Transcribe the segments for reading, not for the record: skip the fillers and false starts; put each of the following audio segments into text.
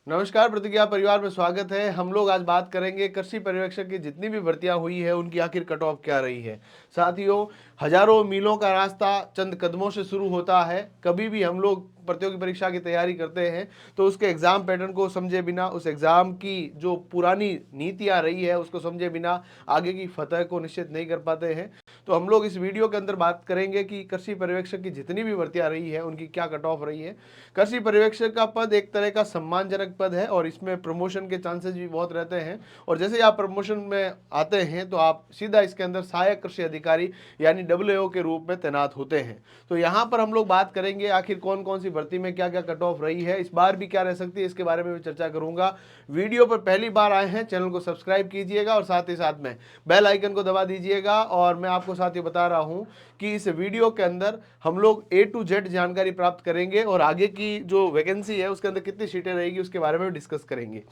नमस्कार, प्रतिज्ञा परिवार में स्वागत है। हम लोग आज बात करेंगे कृषि पर्यवेक्षक की जितनी भी भर्तियां हुई है उनकी आखिर कट ऑफ क्या रही है। साथियों, हजारों मीलों का रास्ता चंद कदमों से शुरू होता है। कभी भी हम लोग प्रतियोगी परीक्षा की तैयारी करते हैं तो उसके एग्जाम पैटर्न को समझे बिना, उस एग्जाम की जो पुरानी नीतियां रही है उसको समझे बिना आगे की फतह को निश्चित नहीं कर पाते हैं। तो हम लोग इस वीडियो के अंदर बात करेंगे कि कृषि पर्यवेक्षक की जितनी भी भर्तियां रही है उनकी क्या कट ऑफ रही है। कृषि पर्यवेक्षक का पद एक तरह का सम्मानजनक पद है और इसमें प्रमोशन के चांसेस भी बहुत रहते हैं। और जैसे ही आप प्रमोशन में आते हैं तो आप सीधा इसके अंदर सहायक कृषि अधिकारी यानी WAO के रूप में तैनात होते हैं। तो यहाँ पर हम लोग बात करेंगे आखिर कौन कौन सी भर्ती में क्या क्या कट ऑफ रही है, इस बार भी क्या रह सकती है, इसके बारे में भी चर्चा करूंगा। वीडियो पर पहली बार आए हैं, चैनल को सब्सक्राइब कीजिएगा और साथ ही साथ में बेल आइकन को दबा दीजिएगा। और मैं आपको साथ ही बता रहा हूं कि इस वीडियो के अंदर हम लोग A to Z जानकारी प्राप्त करेंगे और आगे की जो वैकेंसी है उसके अंदर कितनी सीटें रहेगी उसके बारे में डिस्कस करेंगे।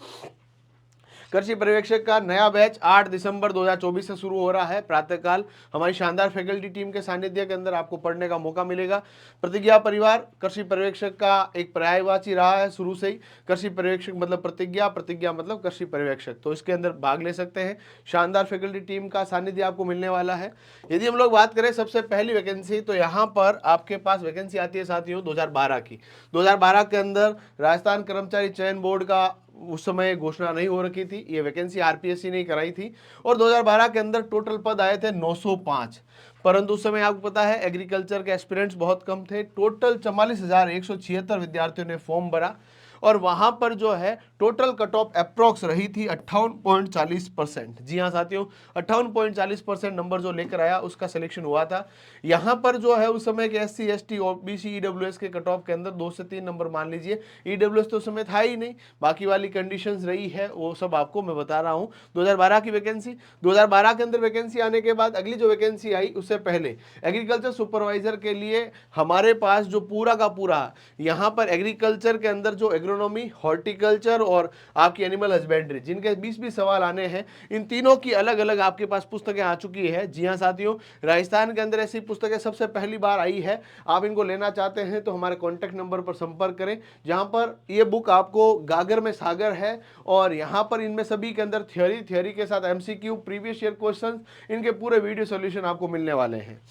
कृषि पर्यवेक्षक का नया बैच 8 दिसंबर 2024 से शुरू हो रहा है। प्रातःकाल हमारी शानदार फैकल्टी टीम के सानिध्य के अंदर आपको पढ़ने का मौका मिलेगा। प्रतिज्ञा परिवार कृषि पर्यवेक्षक का एक पर्यायवाची रहा है शुरू से ही। कृषि पर्यवेक्षक मतलब प्रतिज्ञा, प्रतिज्ञा मतलब कृषि पर्यवेक्षक, तो इसके अंदर भाग ले सकते हैं। शानदार फैकल्टी टीम का सानिध्य आपको मिलने वाला है। यदि हम लोग बात करें सबसे पहली वैकेंसी, तो यहाँ पर आपके पास वैकेंसी आती है साथियों 2012 की। 2012 के अंदर राजस्थान कर्मचारी चयन बोर्ड का उस समय घोषणा नहीं हो रखी थी, ये वैकेंसी RPSC ने कराई थी। और 2012 के अंदर टोटल पद आए थे 905, परंतु उस समय आपको पता है एग्रीकल्चर के एस्पिरेंट्स बहुत कम थे। टोटल 44,176 विद्यार्थियों ने फॉर्म भरा और वहां पर जो है टोटल कट ऑफ अप्रोक्स रही थी 58.40%। जी हाँ साथियों, 58.40% नंबर जो लेकर आया उसका सिलेक्शन हुआ था। यहाँ पर जो है उस समय के SC ST OBC EWS के कट ऑफ के अंदर 2 से 3 नंबर मान लीजिए। EWS तो उस समय था ही नहीं, बाकी वाली कंडीशंस रही है वो सब आपको मैं बता रहा हूँ। 2012 की वैकेंसी, 2012 के अंदर वैकेंसी आने के बाद अगली जो वैकेंसी आई उससे पहले एग्रीकल्चर सुपरवाइजर के लिए हमारे पास जो पूरा का पूरा यहाँ पर एग्रीकल्चर के अंदर जो एग्रोनॉमी, हॉर्टिकल्चर और आपकी एनिमल हस्बेंड्री, जिनके 20-20 सवाल आने हैं, इन तीनों की अलग अलग आपके पास पुस्तकें आ चुकी है। जी हाँ साथियों, राजस्थान के अंदर ऐसी पुस्तकें सबसे पहली बार आई है। आप इनको लेना चाहते हैं तो हमारे कॉन्टैक्ट नंबर पर संपर्क करें, जहां पर ये बुक आपको गागर में सागर है। और यहाँ पर इनमें सभी के अंदर थ्योरी के साथ MCQ, प्रीवियस ईयर क्वेश्चन, इनके पूरे वीडियो सॉल्यूशन आपको मिलने वाले हैं।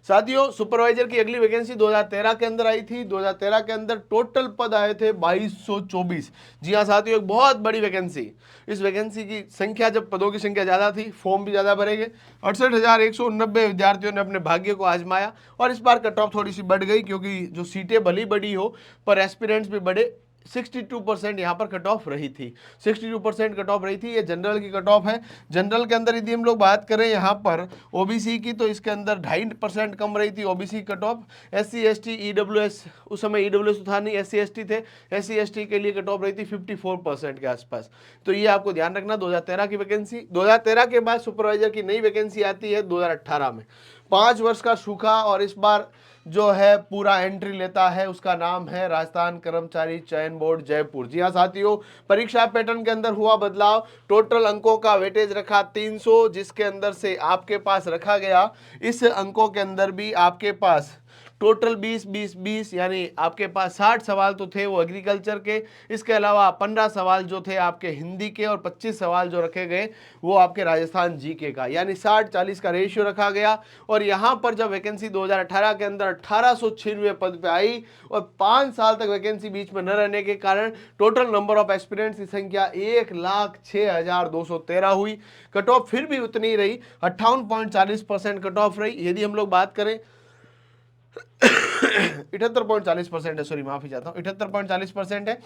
साथियों, सुपरवाइजर की अगली वैकेंसी 2013 के अंदर आई थी। 2013 के अंदर टोटल पद आए थे 2224। जी हाँ साथियों, एक बहुत बड़ी वैकेंसी। इस वैकेंसी की संख्या, जब पदों की संख्या ज़्यादा थी, फॉर्म भी ज़्यादा भरेंगे। 68,190 विद्यार्थियों ने अपने भाग्य को आजमाया और इस बार कट ऑफ थोड़ी सी बढ़ गई, क्योंकि जो सीटें भली बड़ी हो पर एस्पिरेंट्स भी बढ़े। 62% यहाँ पर कट ऑफ रही थी। 62% कट ऑफ रही थी। ये जनरल की कट ऑफ है। जनरल के अंदर यदि हम लोग बात करें यहाँ पर OBC की, तो इसके अंदर 2.5% कम रही थी OBC cut off. SC ST EWS, उस समय EWS तो था नहीं, SC ST थे। SC ST के लिए कट ऑफ रही थी 54% के आसपास। तो ये आपको ध्यान रखना। 2013 की वैकेंसी, 2013 के बाद सुपरवाइजर की नई वैकेंसी आती है 2018 में। 5 वर्ष का सूखा और इस बार जो है पूरा एंट्री लेता है, उसका नाम है राजस्थान कर्मचारी चयन बोर्ड जयपुर। जी हाँ साथियों, परीक्षा पैटर्न के अंदर हुआ बदलाव। टोटल अंकों का वेटेज रखा 300, जिसके अंदर से आपके पास रखा गया, इस अंकों के अंदर भी आपके पास टोटल 20-20-20 यानी आपके पास 60 सवाल तो थे वो एग्रीकल्चर के। इसके अलावा 15 सवाल जो थे आपके हिंदी के और 25 सवाल जो रखे गए वो आपके राजस्थान GK का, यानी 60-40 का रेशियो रखा गया। और यहाँ पर जब वैकेंसी 2018 के अंदर 1896 पद पे आई और 5 साल तक वैकेंसी बीच में न रहने के कारण टोटल नंबर ऑफ एस्पिरेंट्स की संख्या 1,06,213 हुई। कट ऑफ फिर भी उतनी ही रही, 58.40% कट ऑफ रही। यदि हम लोग बात करें 78.40% है, सॉरी माफी चाहता हूँ, 78.40% है।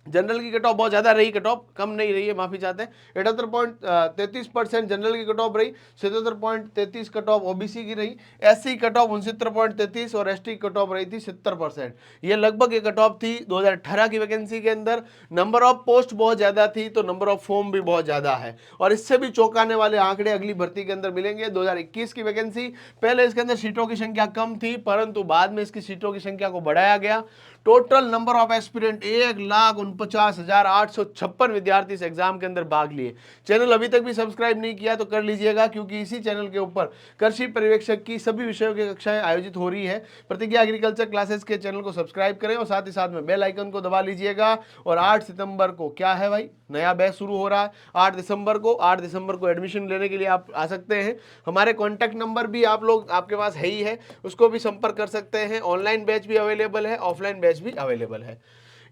जनरल की कट ऑफ बहुत ज्यादा रही, कट ऑफ कम नहीं रही है, माफी चाहते हैं। 78.33% जनरल की कट ऑफ रही। 77.33 कट ऑफ OBC की रही। SC कट ऑफ 69.33 और ST कट ऑफ रही थी 70%। ये लगभग ये कट ऑफ थी 2018 की वैकेंसी के अंदर। नंबर ऑफ पोस्ट बहुत ज्यादा थी तो नंबर ऑफ फॉर्म भी बहुत ज्यादा है। और इससे भी चौंकाने वाले आंकड़े अगली भर्ती के अंदर मिलेंगे। 2021 की वैकेंसी, पहले इसके अंदर सीटों की संख्या कम थी, परंतु बाद में इसकी सीटों की संख्या को बढ़ाया गया। टोटल नंबर ऑफ एस्पिरेंट 1,49,856 विद्यार्थी इस एग्जाम के अंदर भाग लिए। चैनल अभी तक भी सब्सक्राइब नहीं किया तो कर लीजिएगा, क्योंकि इसी चैनल के ऊपर कृषि पर्यवेक्षक की सभी विषयों की कक्षाएं आयोजित हो रही है। प्रतिज्ञा एग्रीकल्चर क्लासेस के चैनल को सब्सक्राइब करें और साथ ही साथ में बेल आइकन को दबा लीजिएगा। और 8 सितंबर को क्या है भाई, नया बैच शुरू हो रहा है 8 दिसंबर को एडमिशन लेने के लिए आप आ सकते हैं। हमारे कॉन्टैक्ट नंबर भी आप लोग आपके पास है ही है, उसको भी संपर्क कर सकते हैं। ऑनलाइन बैच भी अवेलेबल है, ऑफलाइन बैच भी अवेलेबल है।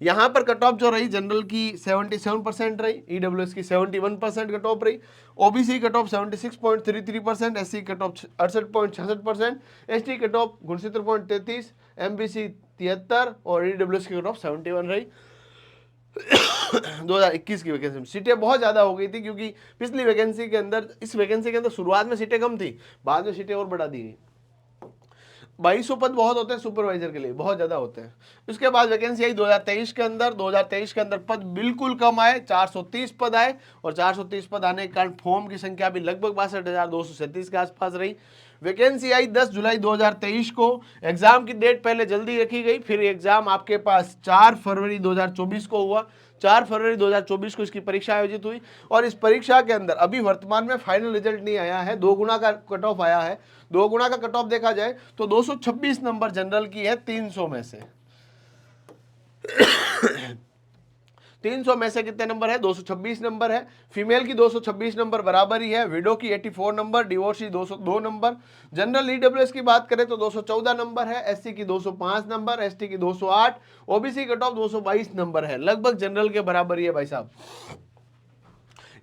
यहाँ पर कट ऑफ जो रही, जनरल की 77% रही, ईडब्ल्यूएस की 71% कट ऑफ रही, OBC cut off 76.33%, SC cut off 68.66%, ST cut off 69.33%, MBC 73 और ईडब्ल्यूएस की कट ऑफ 71 रही। 2021 की वैकेंसी में सीटें बहुत ज़्यादा हो गई थी, क्योंकि पिछली वैकेंसी के अंदर, इस वैकेंसी के अंदर शुरुआत में सीटें कम थी, बाद में सीटें और बढ़ा दी गई। 2200 पद बहुत होते हैं सुपरवाइजर के लिए, बहुत ज़्यादा होते हैं। उसके बाद वैकेंसी आई 2023 के अंदर। 2023 के अंदर पद बिल्कुल कम आए, 430 पद आए, और 430 पद आने के कारण फॉर्म की संख्या भी लगभग 62,237 के आसपास रही। वैकेंसी आई 10 जुलाई 2023 को। एग्जाम की डेट पहले जल्दी रखी गई, फिर एग्जाम आपके पास 4 फरवरी 2024 को हुआ। 4 फरवरी 2024 को इसकी परीक्षा आयोजित हुई, और इस परीक्षा के अंदर अभी वर्तमान में फाइनल रिजल्ट नहीं आया है, 2 गुना का कट ऑफ आया है। 2 गुना का कट ऑफ देखा जाए तो 226 नंबर जनरल की है 300 में से। 300 में से कितने नंबर है, 226 नंबर है। फीमेल की 226 नंबर बराबर ही है, विडो की 84 number, divorcee 202 number. General EWS की बात करें तो 214 नंबर है, एससी की 205 नंबर, एसटी की 208, ओबीसी कट ऑफ 222 नंबर है, लगभग जनरल के बराबर ही है भाई साहब।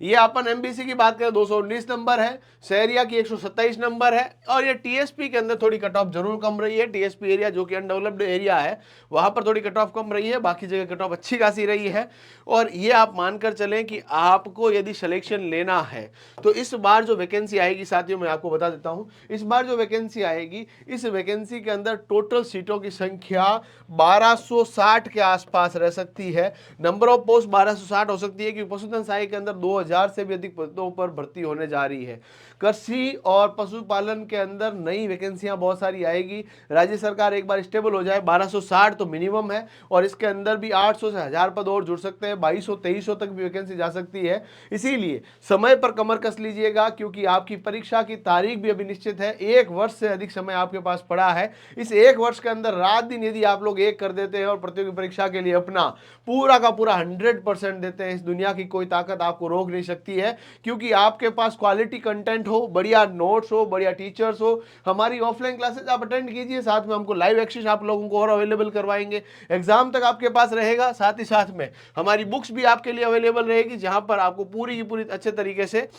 ये अपन एमबीसी की बात करें 219 नंबर है, शहरिया की 127 नंबर है, और ये टीएसपी के अंदर थोड़ी कट ऑफ जरूर कम रही है। टीएसपी एरिया जो कि अनडेवलप्ड एरिया है, वहां पर थोड़ी कट ऑफ कम रही है, बाकी जगह कट ऑफ अच्छी खासी रही है। और ये आप मानकर चलें कि आपको यदि सिलेक्शन लेना है तो इस बार जो वैकेंसी आएगी, साथियों मैं आपको बता देता हूं, इस बार जो वैकेंसी आएगी, इस वैकेंसी के अंदर टोटल सीटों की संख्या 1260 के आसपास रह सकती है। नंबर ऑफ पोस्ट 1260 हो सकती है, क्योंकि पशुधन सहायक के अंदर 2000 से भी अधिक पदों पर भर्ती होने जा रही है। कृषि और पशुपालन के अंदर नई वैकेंसियां बहुत सारी आएगी। राज्य सरकार एक बार स्टेबल हो जाए, 1260 तो मिनिमम है, और इसके अंदर भी 800 से 1000 पद और जुड़ सकते हैं, 2200-2300 तक भी वैकेंसी जा सकती है। इसीलिए समय पर कमर कस लीजिएगा, क्योंकि आपकी परीक्षा की तारीख भी अभी निश्चित है। 1 वर्ष से अधिक समय आपके पास पड़ा है। इस 1 वर्ष के अंदर रात दिन यदि आप लोग एक कर देते हैं और प्रतियोगी परीक्षा के लिए अपना पूरा का पूरा 100% देते हैं, इस दुनिया की कोई ताकत आपको रोक नहीं सकती है, क्योंकि आपके पास क्वालिटी कंटेंट हो, बढ़िया नोट्स हो, बढ़िया टीचर्स हो। हमारी ऑफलाइन क्लासेस आप अटेंड कीजिए, साथ में हमको लाइव एक्सेस आप लोगों को और अवेलेबल करवाएंगे, एग्जाम तक आपके पास रहेगा। साथ ही साथ में हमारी बुक्स भी आपके लिए अवेलेबल रहेगी, जहां पर आपको पूरी की पूरी अच्छे तरीके से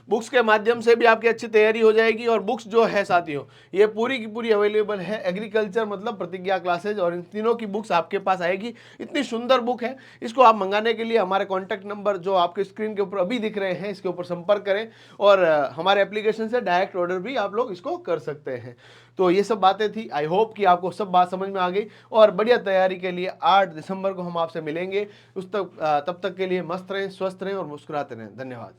बुक्स के माध्यम से भी आपकी अच्छी तैयारी हो जाएगी। और बुक्स जो है साथियों, ये पूरी की पूरी अवेलेबल है। एग्रीकल्चर मतलब प्रतिज्ञा क्लासेज, और इन तीनों की बुक्स आपके पास आएगी। इतनी सुंदर बुक है, इसको आप मंगाने के लिए हमारे कॉन्टैक्ट नंबर जो आपके स्क्रीन के ऊपर अभी दिख रहे हैं, इसके ऊपर संपर्क करें, और हमारे एप्लीकेशन से डायरेक्ट ऑर्डर भी आप लोग इसको कर सकते हैं। तो ये सब बातें थी, आई होप कि आपको सब बात समझ में आ गई, और बढ़िया तैयारी के लिए 8 दिसंबर को हम आपसे मिलेंगे। तब तक के लिए मस्त रहें, स्वस्थ रहें और मुस्कुराते रहें। धन्यवाद।